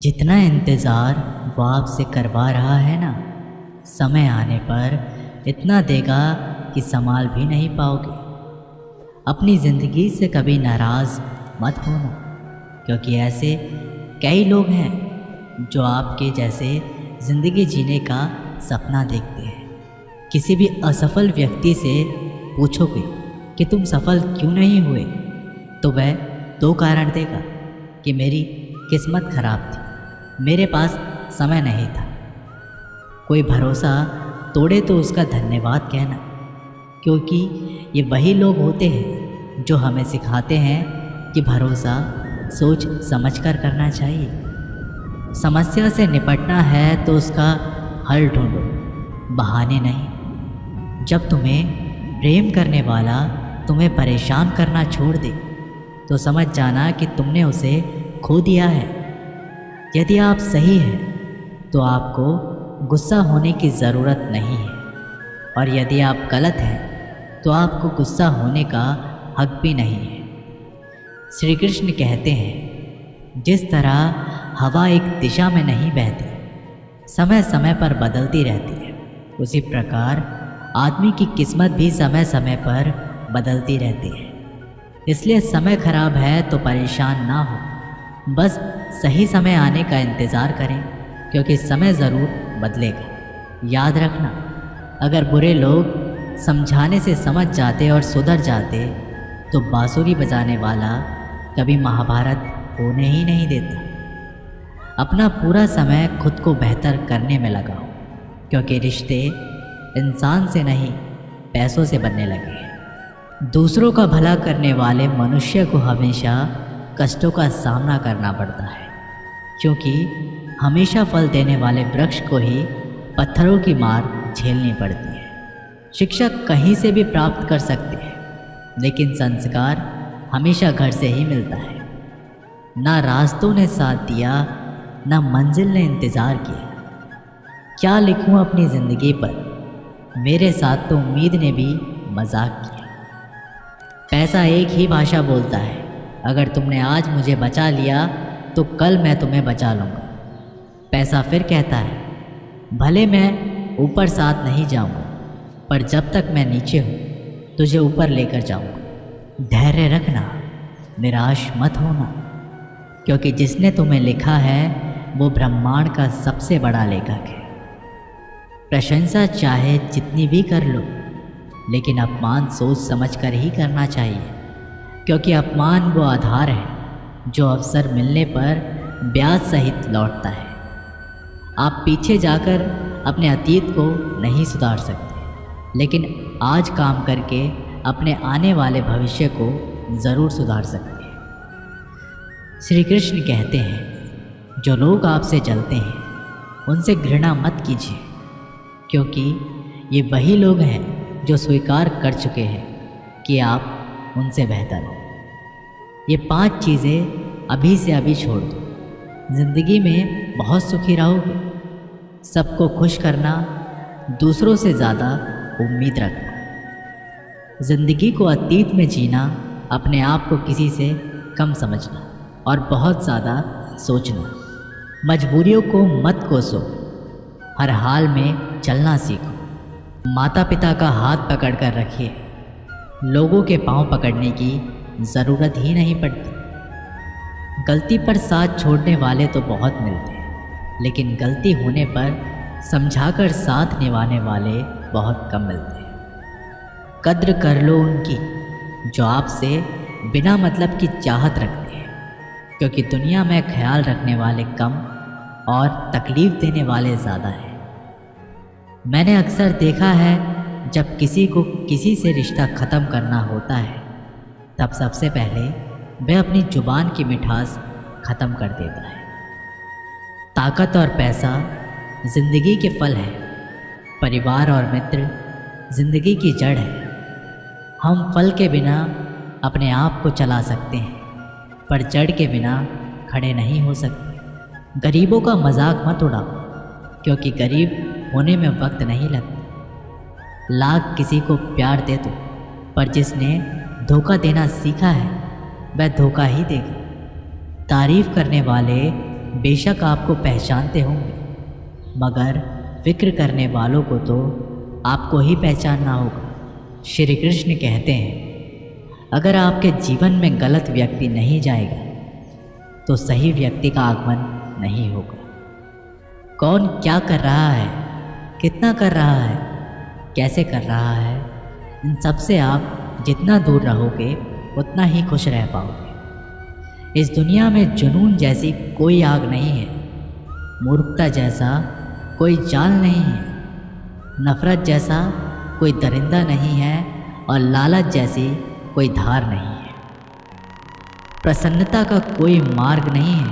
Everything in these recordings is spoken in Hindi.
जितना इंतज़ार वो आपसे करवा रहा है ना, समय आने पर इतना देगा कि संभाल भी नहीं पाओगे। अपनी ज़िंदगी से कभी नाराज़ मत होना, क्योंकि ऐसे कई लोग हैं जो आपके जैसे ज़िंदगी जीने का सपना देखते हैं। किसी भी असफल व्यक्ति से पूछोगे कि तुम सफल क्यों नहीं हुए, तो वह दो कारण देगा कि मेरी किस्मत खराब थी, मेरे पास समय नहीं था। कोई भरोसा तोड़े तो उसका धन्यवाद कहना, क्योंकि ये वही लोग होते हैं जो हमें सिखाते हैं कि भरोसा सोच समझकर करना चाहिए। समस्या से निपटना है तो उसका हल ढूंढो, बहाने नहीं। जब तुम्हें प्रेम करने वाला तुम्हें परेशान करना छोड़ दे तो समझ जाना कि तुमने उसे खो दिया है। यदि आप सही हैं तो आपको गुस्सा होने की ज़रूरत नहीं है, और यदि आप गलत हैं तो आपको गुस्सा होने का हक भी नहीं है। श्री कृष्ण कहते हैं, जिस तरह हवा एक दिशा में नहीं बहती, समय समय पर बदलती रहती है, उसी प्रकार आदमी की किस्मत भी समय समय पर बदलती रहती है। इसलिए समय खराब है तो परेशान ना हो, बस सही समय आने का इंतज़ार करें, क्योंकि समय ज़रूर बदलेगा। याद रखना, अगर बुरे लोग समझाने से समझ जाते और सुधर जाते तो बांसुरी बजाने वाला कभी महाभारत होने ही नहीं देता। अपना पूरा समय खुद को बेहतर करने में लगाओ, क्योंकि रिश्ते इंसान से नहीं पैसों से बनने लगे हैं। दूसरों का भला करने वाले मनुष्य को हमेशा कष्टों का सामना करना पड़ता है, क्योंकि हमेशा फल देने वाले वृक्ष को ही पत्थरों की मार झेलनी पड़ती है। शिक्षा कहीं से भी प्राप्त कर सकते हैं, लेकिन संस्कार हमेशा घर से ही मिलता है। ना रास्तों ने साथ दिया, ना मंजिल ने इंतज़ार किया। क्या लिखूं अपनी ज़िंदगी पर, मेरे साथ तो उम्मीद ने भी मजाक किया। पैसा एक ही भाषा बोलता है, अगर तुमने आज मुझे बचा लिया तो कल मैं तुम्हें बचा लूँगा। पैसा फिर कहता है, भले मैं ऊपर साथ नहीं जाऊँगा, पर जब तक मैं नीचे हूँ तुझे ऊपर लेकर जाऊँगा। धैर्य रखना, निराश मत होना, क्योंकि जिसने तुम्हें लिखा है वो ब्रह्मांड का सबसे बड़ा लेखक है। प्रशंसा चाहे जितनी भी कर लो, लेकिन अपमान सोच समझ कर ही करना चाहिए, क्योंकि अपमान वो आधार है जो अवसर मिलने पर ब्याज सहित लौटता है। आप पीछे जाकर अपने अतीत को नहीं सुधार सकते, लेकिन आज काम करके अपने आने वाले भविष्य को ज़रूर सुधार सकते हैं। श्री कृष्ण कहते हैं, जो लोग आपसे जलते हैं उनसे घृणा मत कीजिए, क्योंकि ये वही लोग हैं जो स्वीकार कर चुके हैं कि आप उनसे बेहतर हो। ये 5 चीज़ें अभी से अभी छोड़ दो, ज़िंदगी में बहुत सुखी रहोगे। सबको खुश करना, दूसरों से ज़्यादा उम्मीद रखना, ज़िंदगी को अतीत में जीना, अपने आप को किसी से कम समझना और बहुत ज़्यादा सोचना। मजबूरियों को मत कोसो, हर हाल में चलना सीखो। माता पिता का हाथ पकड़ कर रखिए, लोगों के पांव पकड़ने की ज़रूरत ही नहीं पड़ती। गलती पर साथ छोड़ने वाले तो बहुत मिलते हैं, लेकिन गलती होने पर समझाकर साथ निभाने वाले बहुत कम मिलते हैं। कद्र कर लो उनकी जो आपसे बिना मतलब की चाहत रखते हैं, क्योंकि दुनिया में ख्याल रखने वाले कम और तकलीफ़ देने वाले ज़्यादा हैं। मैंने अक्सर देखा है, जब किसी को किसी से रिश्ता ख़त्म करना होता है तब सबसे पहले वह अपनी ज़ुबान की मिठास ख़त्म कर देता है। ताकत और पैसा ज़िंदगी के फल हैं, परिवार और मित्र ज़िंदगी की जड़ है। हम फल के बिना अपने आप को चला सकते हैं, पर जड़ के बिना खड़े नहीं हो सकते। गरीबों का मजाक मत उड़ाओ, क्योंकि गरीब होने में वक्त नहीं लगता। लाख किसी को प्यार दे दो, पर जिसने धोखा देना सीखा है वह धोखा ही देगा। तारीफ़ करने वाले बेशक आपको पहचानते होंगे, मगर फिक्र करने वालों को तो आपको ही पहचानना होगा। श्री कृष्ण कहते हैं, अगर आपके जीवन में गलत व्यक्ति नहीं जाएगा तो सही व्यक्ति का आगमन नहीं होगा। कौन क्या कर रहा है, कितना कर रहा है, कैसे कर रहा है, इन सब से आप जितना दूर रहोगे उतना ही खुश रह पाओगे। इस दुनिया में जुनून जैसी कोई आग नहीं है, मूर्खता जैसा कोई जाल नहीं है, नफ़रत जैसा कोई दरिंदा नहीं है और लालच जैसी कोई धार नहीं है। प्रसन्नता का कोई मार्ग नहीं है,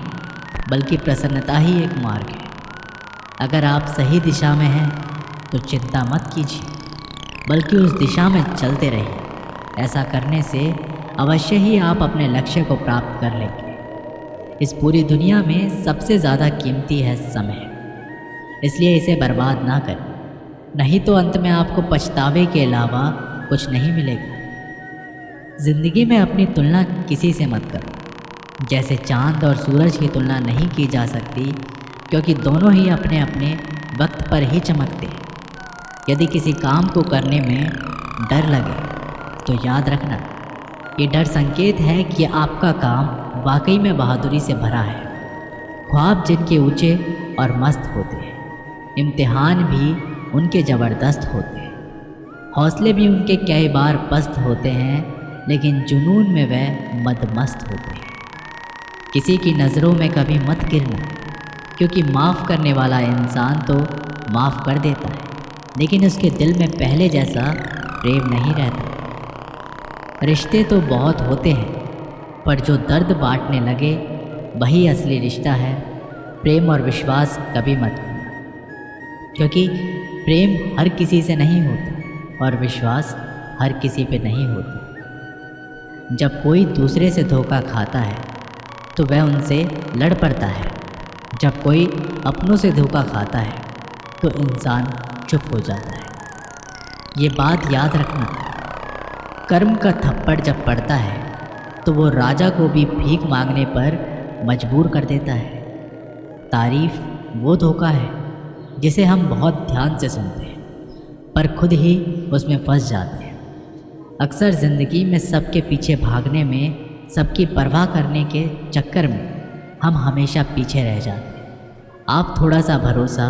बल्कि प्रसन्नता ही एक मार्ग है। अगर आप सही दिशा में हैं तो चिंता मत कीजिए, बल्कि उस दिशा में चलते रहिए। ऐसा करने से अवश्य ही आप अपने लक्ष्य को प्राप्त कर लेंगे। इस पूरी दुनिया में सबसे ज़्यादा कीमती है समय, इसलिए इसे बर्बाद ना करें, नहीं तो अंत में आपको पछतावे के अलावा कुछ नहीं मिलेगा। ज़िंदगी में अपनी तुलना किसी से मत करो। जैसे चाँद और सूरज की तुलना नहीं की जा सकती, क्योंकि दोनों ही अपने अपने वक्त पर ही चमकते हैं। यदि किसी काम को करने में डर लगे तो याद रखना, ये डर संकेत है कि आपका काम वाकई में बहादुरी से भरा है। ख्वाब जिनके ऊंचे और मस्त होते हैं, इम्तिहान भी उनके ज़बरदस्त होते हैं, हौसले भी उनके कई बार पस्त होते हैं, लेकिन जुनून में वह मदमस्त होते हैं। किसी की नज़रों में कभी मत गिरना, क्योंकि माफ़ करने वाला इंसान तो माफ़ कर देता है, लेकिन उसके दिल में पहले जैसा प्रेम नहीं रहता। रिश्ते तो बहुत होते हैं, पर जो दर्द बांटने लगे वही असली रिश्ता है। प्रेम और विश्वास कभी मत करना, क्योंकि प्रेम हर किसी से नहीं होता और विश्वास हर किसी पे नहीं होता। जब कोई दूसरे से धोखा खाता है तो वह उनसे लड़ पड़ता है। जब कोई अपनों से धोखा खाता है तो इंसान चुप हो जाता है। ये बात याद रखना, कर्म का थप्पड़ जब पड़ता है तो वो राजा को भी भीख मांगने पर मजबूर कर देता है। तारीफ़ वो धोखा है जिसे हम बहुत ध्यान से सुनते हैं, पर खुद ही उसमें फंस जाते हैं। अक्सर ज़िंदगी में सबके पीछे भागने में, सबकी परवाह करने के चक्कर में हम हमेशा पीछे रह जाते हैं। आप थोड़ा सा भरोसा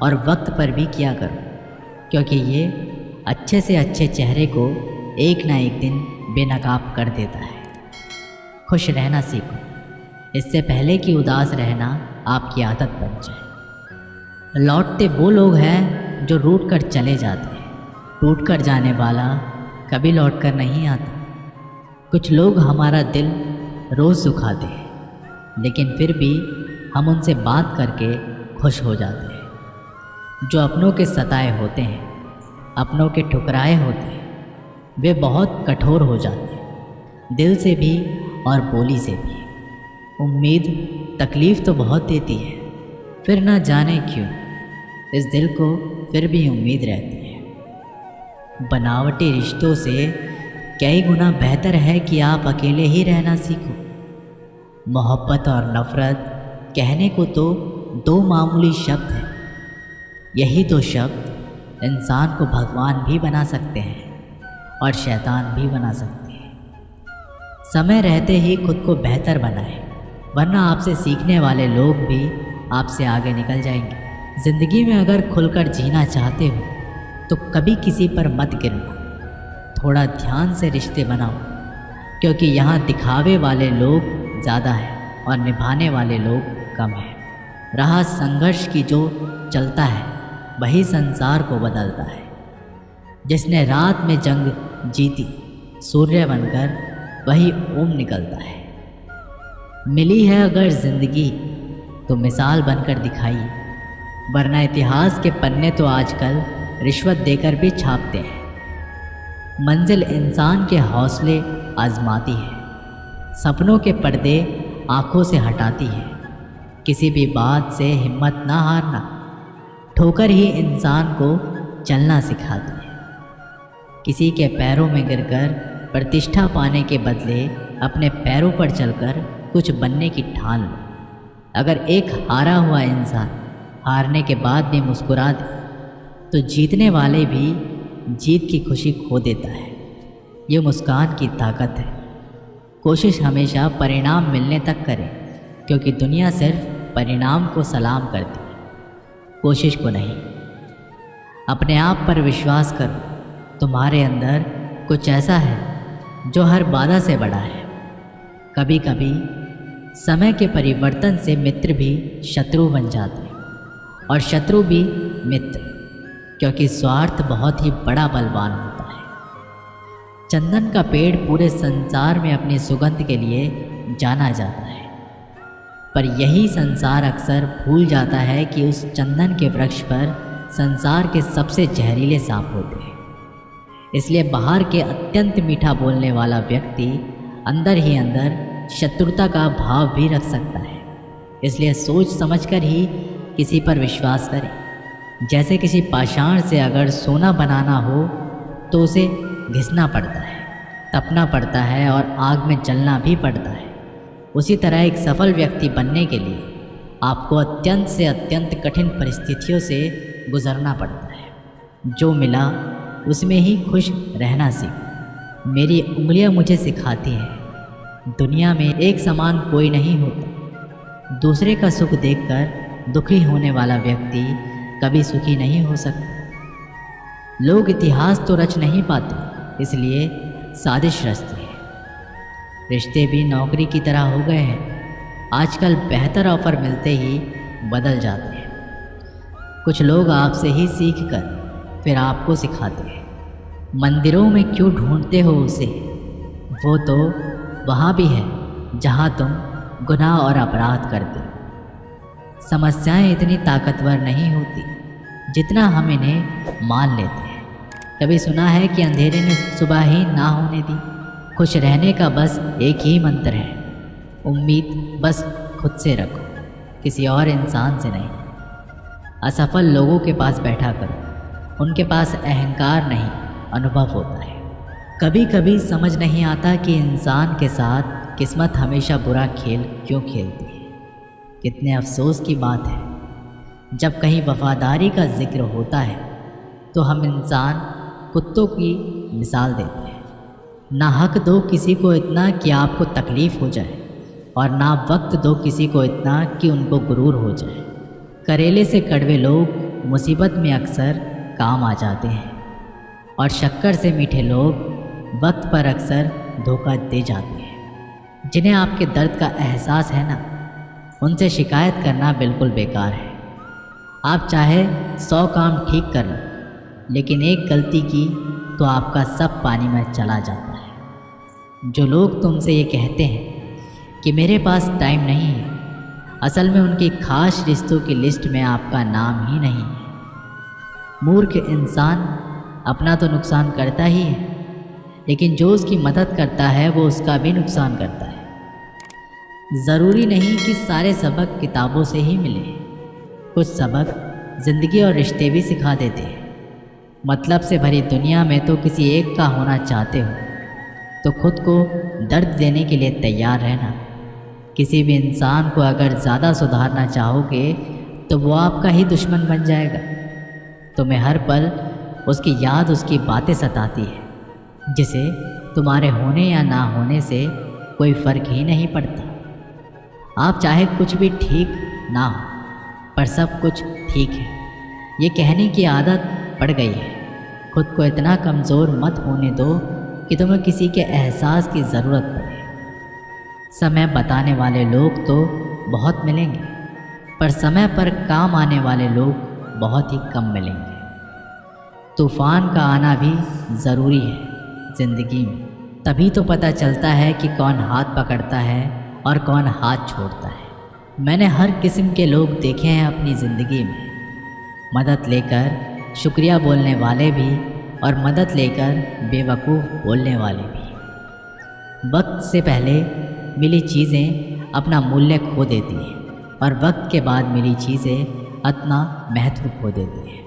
और वक्त पर भी किया करो, क्योंकि ये अच्छे से अच्छे चेहरे को एक ना एक दिन बेनकाब कर देता है। खुश रहना सीखो, इससे पहले कि उदास रहना आपकी आदत बन जाए। लौटते वो लोग हैं जो रूठ कर चले जाते हैं, टूट कर जाने वाला कभी लौट कर नहीं आता। कुछ लोग हमारा दिल रोज़ दुखाते हैं, लेकिन फिर भी हम उनसे बात करके खुश हो जाते हैं। जो अपनों के सताए होते हैं, अपनों के ठुकराए होते हैं, वे बहुत कठोर हो जाते हैं, दिल से भी और बोली से भी। उम्मीद तकलीफ़ तो बहुत देती है, फिर ना जाने क्यों इस दिल को फिर भी उम्मीद रहती है। बनावटी रिश्तों से कई गुना बेहतर है कि आप अकेले ही रहना सीखो। मोहब्बत और नफ़रत कहने को तो दो मामूली शब्द हैं, यही दो शब्द इंसान को भगवान भी बना सकते हैं और शैतान भी बना सकते हैं। समय रहते ही खुद को बेहतर बनाएं, वरना आपसे सीखने वाले लोग भी आपसे आगे निकल जाएंगे। ज़िंदगी में अगर खुलकर जीना चाहते हो तो कभी किसी पर मत गिरना। थोड़ा ध्यान से रिश्ते बनाओ, क्योंकि यहाँ दिखावे वाले लोग ज़्यादा हैं और निभाने वाले लोग कम हैं। राह संघर्ष की जो चलता है वही संसार को बदलता है। जिसने रात में जंग जीती, सूर्य बनकर वही ओम निकलता है। मिली है अगर ज़िंदगी तो मिसाल बनकर दिखाइए, वरना इतिहास के पन्ने तो आजकल रिश्वत देकर भी छापते हैं। मंजिल इंसान के हौसले आजमाती है, सपनों के पर्दे आँखों से हटाती है। किसी भी बात से हिम्मत ना हारना, ठोकर ही इंसान को चलना सिखाती है। किसी के पैरों में गिरकर प्रतिष्ठा पाने के बदले अपने पैरों पर चलकर कुछ बनने की ठान लो। अगर एक हारा हुआ इंसान हारने के बाद भी मुस्कुरा दे तो जीतने वाले भी जीत की खुशी खो देता है। ये मुस्कान की ताकत है। कोशिश हमेशा परिणाम मिलने तक करें, क्योंकि दुनिया सिर्फ परिणाम को सलाम करती है, कोशिश को नहीं। अपने आप पर विश्वास करो। तुम्हारे अंदर कुछ ऐसा है जो हर बाधा से बड़ा है। कभी कभी समय के परिवर्तन से मित्र भी शत्रु बन जाते हैं और शत्रु भी मित्र, क्योंकि स्वार्थ बहुत ही बड़ा बलवान होता है। चंदन का पेड़ पूरे संसार में अपनी सुगंध के लिए जाना जाता है, पर यही संसार अक्सर भूल जाता है कि उस चंदन के वृक्ष पर संसार के सबसे जहरीले सांप होते हैं। इसलिए बाहर के अत्यंत मीठा बोलने वाला व्यक्ति अंदर ही अंदर शत्रुता का भाव भी रख सकता है। इसलिए सोच समझकर ही किसी पर विश्वास करें। जैसे किसी पाषाण से अगर सोना बनाना हो तो उसे घिसना पड़ता है, तपना पड़ता है और आग में जलना भी पड़ता है। उसी तरह एक सफल व्यक्ति बनने के लिए आपको अत्यंत से अत्यंत कठिन परिस्थितियों से गुजरना पड़ता है। जो मिला उसमें ही खुश रहना सीखो। मेरी उंगलियां मुझे सिखाती हैं, दुनिया में एक समान कोई नहीं होता। दूसरे का सुख देखकर दुखी होने वाला व्यक्ति कभी सुखी नहीं हो सकता। लोग इतिहास तो रच नहीं पाते, इसलिए साजिश रचते हैं। रिश्ते भी नौकरी की तरह हो गए हैं। आजकल बेहतर ऑफर मिलते ही बदल जाते हैं। कुछ लोग आपसे ही सीखकर फिर आपको सिखाते हैं। मंदिरों में क्यों ढूंढते हो उसे? वो तो वहाँ भी है जहाँ तुम गुनाह और अपराध करते हो। समस्याएं इतनी ताकतवर नहीं होती जितना हम इन्हें मान लेते हैं। कभी सुना है कि अंधेरे ने सुबह ही ना होने दी? खुश रहने का बस एक ही मंत्र है, उम्मीद बस खुद से रखो, किसी और इंसान से नहीं। असफल लोगों के पास बैठा करो, उनके पास अहंकार नहीं अनुभव होता है। कभी कभी समझ नहीं आता कि इंसान के साथ किस्मत हमेशा बुरा खेल क्यों खेलती है। कितने अफसोस की बात है, जब कहीं वफादारी का जिक्र होता है तो हम इंसान कुत्तों की मिसाल देते हैं। ना हक दो किसी को इतना कि आपको तकलीफ़ हो जाए, और ना वक्त दो किसी को इतना कि उनको गुरूर हो जाए। करेले से कड़वे लोग मुसीबत में अक्सर काम आ जाते हैं, और शक्कर से मीठे लोग वक्त पर अक्सर धोखा दे जाते हैं। जिन्हें आपके दर्द का एहसास है ना, उनसे शिकायत करना बिल्कुल बेकार है। आप चाहे 100 काम ठीक कर लो, लेकिन एक गलती की तो आपका सब पानी में चला जाता है। जो लोग तुमसे ये कहते हैं कि मेरे पास टाइम नहीं है, असल में उनकी खास रिश्तों की लिस्ट में आपका नाम ही नहीं है। मूर्ख इंसान अपना तो नुकसान करता ही है, लेकिन जो उसकी मदद करता है वो उसका भी नुकसान करता है। ज़रूरी नहीं कि सारे सबक किताबों से ही मिले। कुछ सबक ज़िंदगी और रिश्ते भी सिखा देते हैं। मतलब से भरी दुनिया में तो किसी एक का होना चाहते हो तो खुद को दर्द देने के लिए तैयार रहना। किसी भी इंसान को अगर ज़्यादा सुधारना चाहोगे तो वो आपका ही दुश्मन बन जाएगा। तुम्हें हर पल उसकी याद, उसकी बातें सताती है, जिसे तुम्हारे होने या ना होने से कोई फ़र्क ही नहीं पड़ता। आप चाहे कुछ भी ठीक ना हो, पर सब कुछ ठीक है, ये कहने की आदत पड़ गई है। खुद को इतना कमज़ोर मत होने दो कि तुम्हें किसी के एहसास की ज़रूरत पड़े। समय बताने वाले लोग तो बहुत मिलेंगे, पर समय पर काम आने वाले लोग बहुत ही कम मिलेंगे। तूफ़ान का आना भी ज़रूरी है ज़िंदगी में, तभी तो पता चलता है कि कौन हाथ पकड़ता है और कौन हाथ छोड़ता है। मैंने हर किस्म के लोग देखे हैं अपनी ज़िंदगी में, मदद लेकर शुक्रिया बोलने वाले भी और मदद लेकर बेवकूफ़ बोलने वाले भी। वक्त से पहले मिली चीज़ें अपना मूल्य खो देती हैं और वक्त के बाद मिली चीज़ें अपना महत्व खो देती हैं।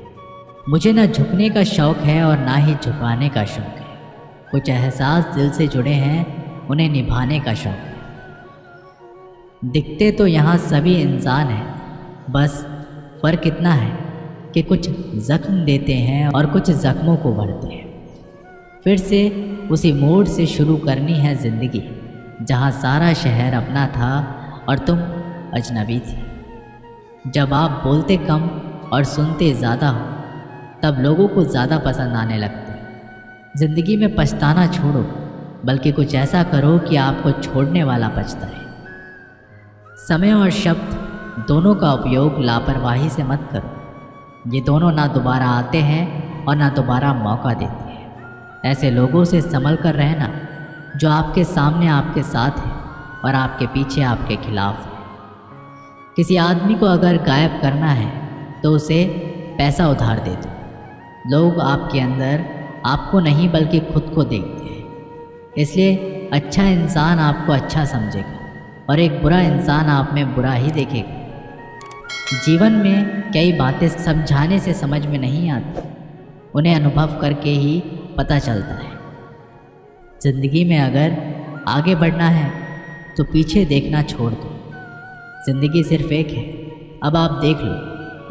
मुझे ना झुकने का शौक़ है और ना ही झुकाने का शौक़ है। कुछ एहसास दिल से जुड़े हैं, उन्हें निभाने का शौक़ है। दिखते तो यहाँ सभी इंसान हैं, बस फ़र्क इतना है कि कुछ ज़ख्म देते हैं और कुछ ज़ख्मों को भरते हैं। फिर से उसी मोड़ से शुरू करनी है ज़िंदगी, जहाँ सारा शहर अपना था और तुम अजनबी थी। जब आप बोलते कम और सुनते ज़्यादा हो, तब लोगों को ज़्यादा पसंद आने लगते हैं। ज़िंदगी में पछताना छोड़ो, बल्कि कुछ ऐसा करो कि आपको छोड़ने वाला पछताए। समय और शब्द दोनों का उपयोग लापरवाही से मत करो। ये दोनों ना दोबारा आते हैं और ना दोबारा मौका देते हैं। ऐसे लोगों से संभल कर रहना जो आपके सामने आपके साथ है और आपके पीछे आपके खिलाफ है। किसी आदमी को अगर गायब करना है तो उसे पैसा उधार दे दो। लोग आपके अंदर आपको नहीं बल्कि खुद को देखते हैं, इसलिए अच्छा इंसान आपको अच्छा समझेगा और एक बुरा इंसान आप में बुरा ही देखेगा। जीवन में कई बातें समझाने से समझ में नहीं आती, उन्हें अनुभव करके ही पता चलता है। ज़िंदगी में अगर आगे बढ़ना है तो पीछे देखना छोड़ दो। ज़िंदगी सिर्फ एक है, अब आप देख लो,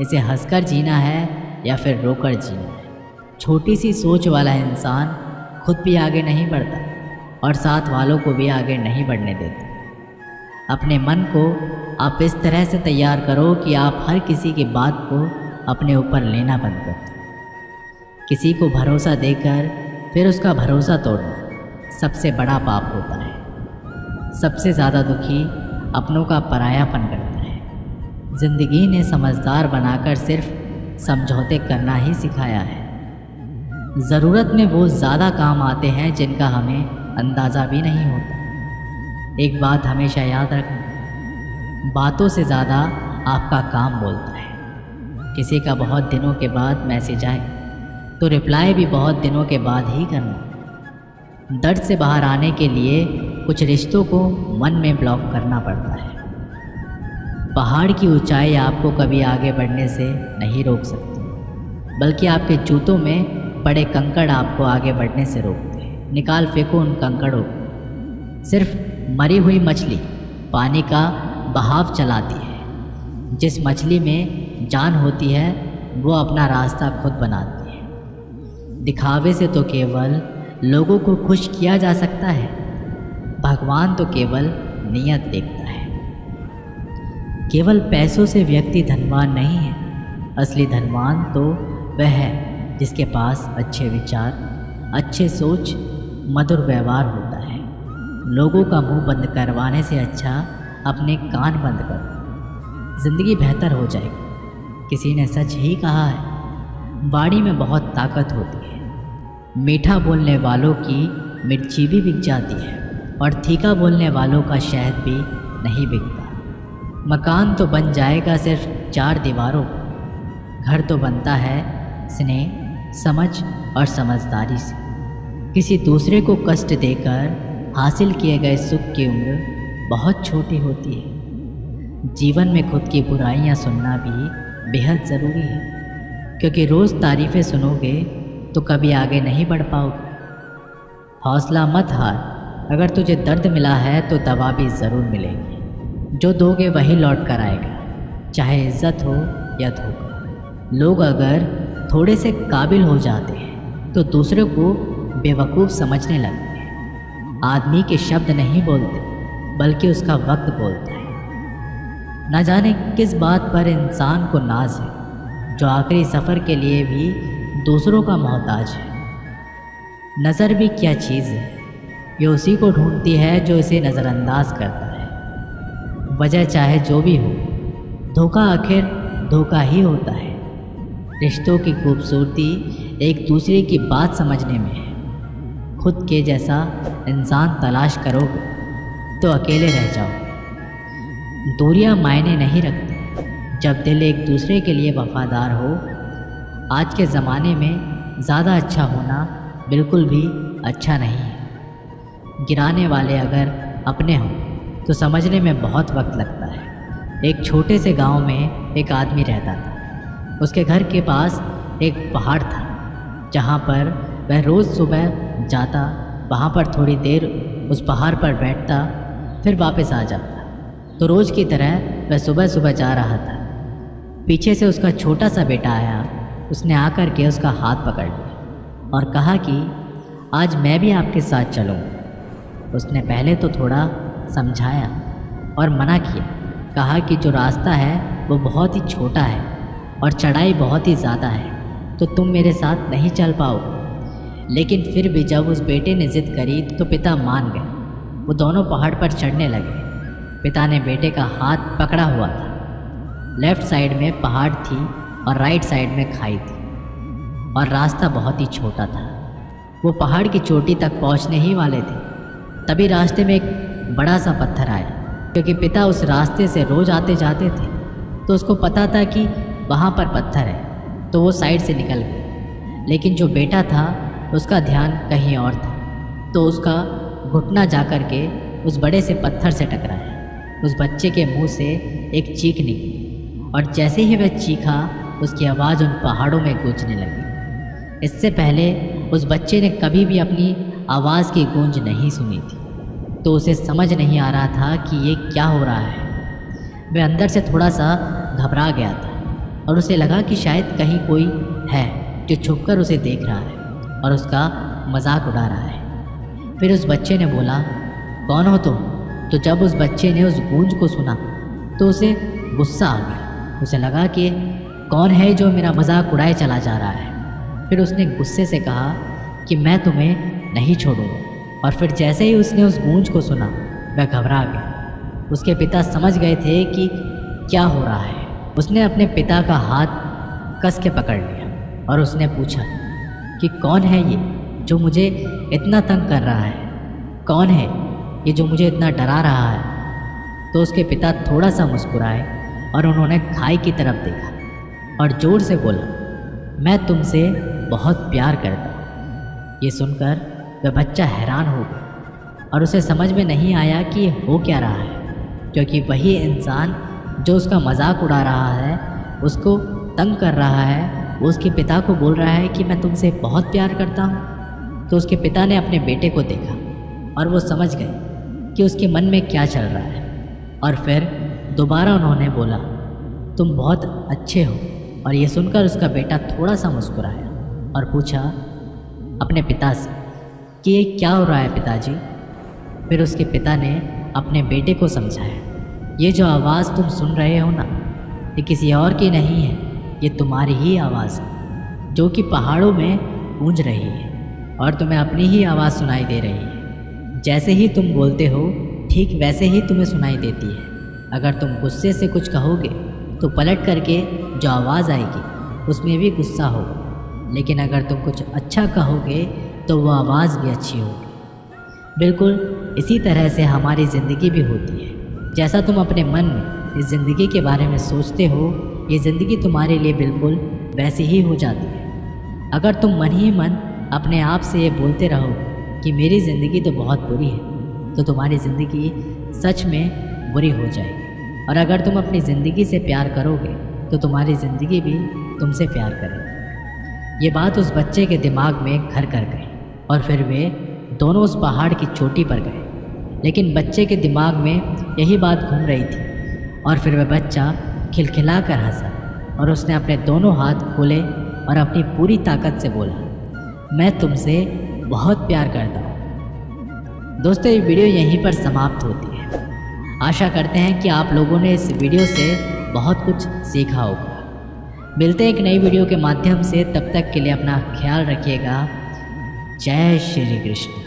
इसे हंसकर जीना है या फिर रोकर जीना है। छोटी सी सोच वाला इंसान खुद भी आगे नहीं बढ़ता और साथ वालों को भी आगे नहीं बढ़ने देता। अपने मन को आप इस तरह से तैयार करो कि आप हर किसी की बात को अपने ऊपर लेना बंद कर दो। किसी को भरोसा देकर फिर उसका भरोसा तोड़ना सबसे बड़ा पाप होता है। सबसे ज़्यादा दुखी अपनों का परायापन करता है। ज़िंदगी ने समझदार बनाकर सिर्फ समझौते करना ही सिखाया है। ज़रूरत में वो ज़्यादा काम आते हैं जिनका हमें अंदाज़ा भी नहीं होता। एक बात हमेशा याद रखना, बातों से ज़्यादा आपका काम बोलता है। किसी का बहुत दिनों के बाद मैसेज आए तो रिप्लाई भी बहुत दिनों के बाद ही करना। दर्द से बाहर आने के लिए कुछ रिश्तों को मन में ब्लॉक करना पड़ता है। पहाड़ की ऊंचाई आपको कभी आगे बढ़ने से नहीं रोक सकती, बल्कि आपके जूतों में पड़े कंकड़ आपको आगे बढ़ने से रोकते हैं। निकाल फेंको उन कंकड़ों को। सिर्फ मरी हुई मछली पानी का बहाव चलाती है। जिस मछली में जान होती है वो अपना रास्ता खुद बनाती है। दिखावे से तो केवल लोगों को खुश किया जा सकता है, भगवान तो केवल नियत देखता है। केवल पैसों से व्यक्ति धनवान नहीं है, असली धनवान तो वह है जिसके पास अच्छे विचार, अच्छे सोच, मधुर व्यवहार होता है। लोगों का मुंह बंद करवाने से अच्छा अपने कान बंद कर, जिंदगी बेहतर हो जाएगी। किसी ने सच ही कहा है, वाणी में बहुत ताकत होती है। मीठा बोलने वालों की मिर्ची भी बिक जाती है और तीखा बोलने वालों का शहद भी नहीं बिकता। मकान तो बन जाएगा सिर्फ 4 दीवारों पर, घर तो बनता है स्नेह, समझ और समझदारी से। किसी दूसरे को कष्ट देकर हासिल किए गए सुख की उम्र बहुत छोटी होती है। जीवन में खुद की बुराइयां सुनना भी बेहद ज़रूरी है, क्योंकि रोज़ तारीफ़ें सुनोगे तो कभी आगे नहीं बढ़ पाओगे। हौसला मत हार, अगर तुझे दर्द मिला है तो दवा भी ज़रूर मिलेगी। जो दोगे वही लौट कर आएगा, चाहे इज्जत हो या धोखा। लोग अगर थोड़े से काबिल हो जाते हैं तो दूसरे को बेवकूफ़ समझने लगते हैं। आदमी के शब्द नहीं बोलते, बल्कि उसका वक्त बोलता है। न जाने किस बात पर इंसान को नाज है, जो आखिरी सफ़र के लिए भी दूसरों का मोहताज है। नज़र भी क्या चीज़ है, ये उसी को ढूंढती है जो इसे नज़रअंदाज करता है। वजह चाहे जो भी हो, धोखा आखिर धोखा ही होता है। रिश्तों की खूबसूरती एक दूसरे की बात समझने में है। खुद के जैसा इंसान तलाश करोगे तो अकेले रह जाओगे। दूरियां मायने नहीं रखती जब दिल एक दूसरे के लिए वफादार हो। आज के ज़माने में ज़्यादा अच्छा होना बिल्कुल भी अच्छा नहीं है। गिराने वाले अगर अपने हों तो समझने में बहुत वक्त लगता है। एक छोटे से गांव में एक आदमी रहता था। उसके घर के पास एक पहाड़ था, जहां पर वह रोज़ सुबह जाता, वहाँ पर थोड़ी देर उस पहाड़ पर बैठता, फिर वापस आ जाता। तो रोज़ की तरह वह सुबह सुबह जा रहा था। पीछे से उसका छोटा सा बेटा आया। उसने आकर के उसका हाथ पकड़ लिया और कहा कि आज मैं भी आपके साथ चलूँगा। उसने पहले तो थोड़ा समझाया और मना किया, कहा कि जो रास्ता है वो बहुत ही छोटा है और चढ़ाई बहुत ही ज़्यादा है, तो तुम मेरे साथ नहीं चल पाओगे। लेकिन फिर भी जब उस बेटे ने ज़िद करी तो पिता मान गए। वो दोनों पहाड़ पर चढ़ने लगे। पिता ने बेटे का हाथ पकड़ा हुआ था। लेफ़्ट साइड में पहाड़ थी और राइट साइड में खाई थी और रास्ता बहुत ही छोटा था। वो पहाड़ की चोटी तक पहुंचने ही वाले थे, तभी रास्ते में एक बड़ा सा पत्थर आया। क्योंकि पिता उस रास्ते से रोज़ आते जाते थे तो उसको पता था कि वहाँ पर पत्थर है, तो वो साइड से निकल गया। लेकिन जो बेटा था उसका ध्यान कहीं और था, तो उसका घुटना जा कर के उस बड़े से पत्थर से टकराया। उस बच्चे के मुंह से एक चीख निकली और जैसे ही वह चीखा उसकी आवाज़ उन पहाड़ों में गूंजने लगी। इससे पहले उस बच्चे ने कभी भी अपनी आवाज़ की गूंज नहीं सुनी थी, तो उसे समझ नहीं आ रहा था कि ये क्या हो रहा है। वह अंदर से थोड़ा सा घबरा गया था और उसे लगा कि शायद कहीं कोई है जो छुपकर उसे देख रहा है और उसका मजाक उड़ा रहा है। फिर उस बच्चे ने बोला, कौन हो तुम? तो जब उस बच्चे ने उस गूंज को सुना तो उसे गुस्सा आ गया। उसे लगा कि कौन है जो मेरा मजाक उड़ाए चला जा रहा है। फिर उसने गुस्से से कहा कि मैं तुम्हें नहीं छोड़ूंगा। और फिर जैसे ही उसने उस गूंज को सुना वह घबरा गया। उसके पिता समझ गए थे कि क्या हो रहा है। उसने अपने पिता का हाथ कस के पकड़ लिया और उसने पूछा कि कौन है ये जो मुझे इतना तंग कर रहा है? कौन है ये जो मुझे इतना डरा रहा है? तो उसके पिता थोड़ा सा मुस्कुराए और उन्होंने खाई की तरफ देखा और ज़ोर से बोला, मैं तुमसे बहुत प्यार करता हूँ। ये सुनकर वह बच्चा हैरान हो गया और उसे समझ में नहीं आया कि ये हो क्या रहा है, क्योंकि वही इंसान जो उसका मजाक उड़ा रहा है, उसको तंग कर रहा है, वो उसके पिता को बोल रहा है कि मैं तुमसे बहुत प्यार करता हूँ। तो उसके पिता ने अपने बेटे को देखा और वो समझ गए कि उसके मन में क्या चल रहा है। और फिर दोबारा उन्होंने बोला, तुम बहुत अच्छे हो। और ये सुनकर उसका बेटा थोड़ा सा मुस्कुराया और पूछा अपने पिता से कि ये क्या हो रहा है पिताजी। फिर उसके पिता ने अपने बेटे को समझाया, ये जो आवाज़ तुम सुन रहे हो ना, ये किसी और की नहीं है, ये तुम्हारी ही आवाज़ है जो कि पहाड़ों में गूंज रही है और तुम्हें अपनी ही आवाज़ सुनाई दे रही है। जैसे ही तुम बोलते हो ठीक वैसे ही तुम्हें सुनाई देती है। अगर तुम गुस्से से कुछ कहोगे तो पलट करके जो आवाज़ आएगी उसमें भी गुस्सा होगा, लेकिन अगर तुम कुछ अच्छा कहोगे तो वो आवाज़ भी अच्छी होगी। बिल्कुल इसी तरह से हमारी ज़िंदगी भी होती है। जैसा तुम अपने मन में इस ज़िंदगी के बारे में सोचते हो, ये ज़िंदगी तुम्हारे लिए बिल्कुल वैसी ही हो जाती है। अगर तुम मन ही मन अपने आप से ये बोलते रहो कि मेरी ज़िंदगी तो बहुत बुरी है, तो तुम्हारी ज़िंदगी सच में बुरी हो जाएगी। और अगर तुम अपनी ज़िंदगी से प्यार करोगे तो तुम्हारी ज़िंदगी भी तुमसे प्यार करेगी। ये बात उस बच्चे के दिमाग में घर कर गई और फिर वे दोनों उस पहाड़ की चोटी पर गए। लेकिन बच्चे के दिमाग में यही बात घूम रही थी और फिर वह बच्चा खिलखिला कर हंसा और उसने अपने दोनों हाथ खोले और अपनी पूरी ताकत से बोला, मैं तुमसे बहुत प्यार करता हूँ। दोस्तों, ये वीडियो यहीं पर समाप्त होती है। आशा करते हैं कि आप लोगों ने इस वीडियो से बहुत कुछ सीखा होगा। मिलते हैं एक नई वीडियो के माध्यम से, तब तक के लिए अपना ख्याल रखिएगा। जय श्री कृष्ण।